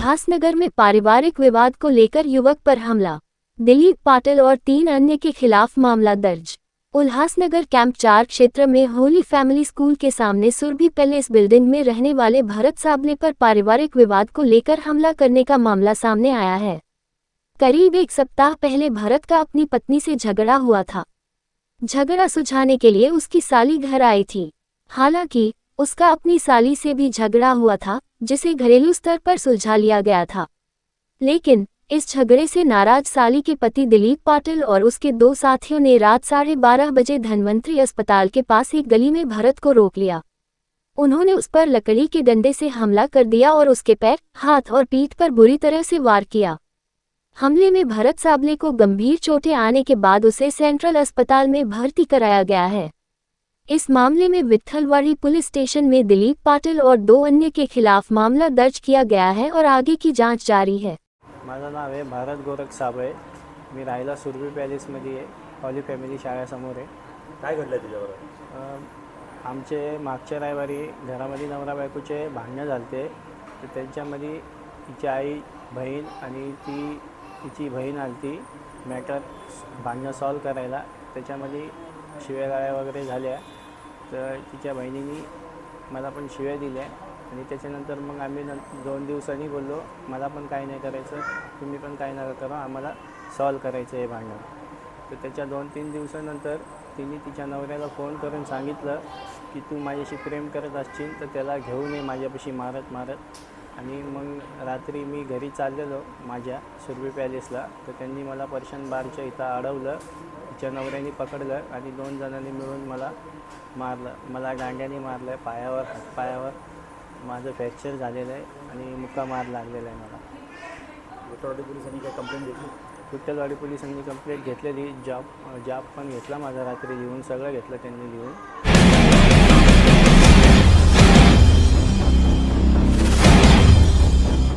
उल्हासनगर में पारिवारिक विवाद को लेकर युवक पर हमला। दिलीप पाटिल और 3 अन्य के खिलाफ मामला दर्ज। उल्हासनगर कैंप 4 क्षेत्र में होली फैमिली स्कूल के सामने सुरभि पैलेस बिल्डिंग में रहने वाले भरत साबले पर पारिवारिक विवाद को लेकर हमला करने का मामला सामने आया है। करीब 1 सप्ताह पहले भरत का अपनी पत्नी से झगड़ा हुआ था। झगड़ा सुलझाने के लिए उसकी साली घर आई थी। हालांकि उसका अपनी साली से भी झगड़ा हुआ था, जिसे घरेलू स्तर पर सुलझा लिया गया था। लेकिन इस झगड़े से नाराज साली के पति दिलीप पाटिल और उसके 2 साथियों ने रात 12:30 बजे धन्वंतरी अस्पताल के पास एक गली में भरत को रोक लिया। उन्होंने उस पर लकड़ी के डंडे से हमला कर दिया और उसके पैर, हाथ और पीठ पर बुरी तरह से वार किया। हमले में भरत साबले को गंभीर चोटें आने के बाद उसे सेंट्रल अस्पताल में भर्ती कराया गया है। इस मामले में विट्ठलवाड़ी पुलिस स्टेशन में दिलीप पाटिल और 2 अन्य के खिलाफ मामला दर्ज किया गया है और आगे की जांच जारी है। माझं नाव आहे भारत गोरख साबळे। मी राहायला सुरभी पॅलेसमध्ये आहे, हॉली फॅमिली शाळेसमोर आहे। काय घडलं तुझ्याबरोबर? आमचे मागच्या रविवारी घरामध्ये नवरा बायकोचे भांडणं झालते, तर त्यांच्यामध्ये तिची आई, बहीण आणि तिची बहीण आलती मॅटर भांडणं सॉल्व करायला। त्याच्यामध्ये शिव्यागाळ्या वगैरे झाल्या, तर तिच्या बहिणीने मला पण शिव्या दिल्या आणि त्याच्यानंतर मग आम्ही 2 दिवसांनी बोललो, मला पण काही नाही करायचं, तुम्ही पण काही नका करा, आम्हाला सॉल्व करायचं आहे भांडण। तर त्याच्या 2-3 दिवसानंतर तिने तिच्या नवऱ्याला फोन करून सांगितलं की तू माझ्याशी प्रेम करत असशील तर त्याला घेऊन ये माझ्यापाशी मारत मारत। आणि मग रात्री मी घरी चाललेलो माझ्या सुरभी पॅलेसला, तर त्यांनी मला पर्शन बारच्या इथं अडवलं, तिच्या नवऱ्याने पकडलं आणि 2 जणांनी मिळून मला मारलं। मला दांड्याने मारलं, पायावर, हातपायावर माझं फ्रॅक्चर झालेलं आहे आणि मुक्का मार लागलेला आहे मला। विट्ठलवाडी पोलिसांनी काय कंप्लेंट घेतली? विट्ठलवाडी पोलिसांनी कंप्लेंट घेतलेली, जॉब पण घेतला माझा रात्री लिहून, सगळं घेतलं त्यांनी लिहून।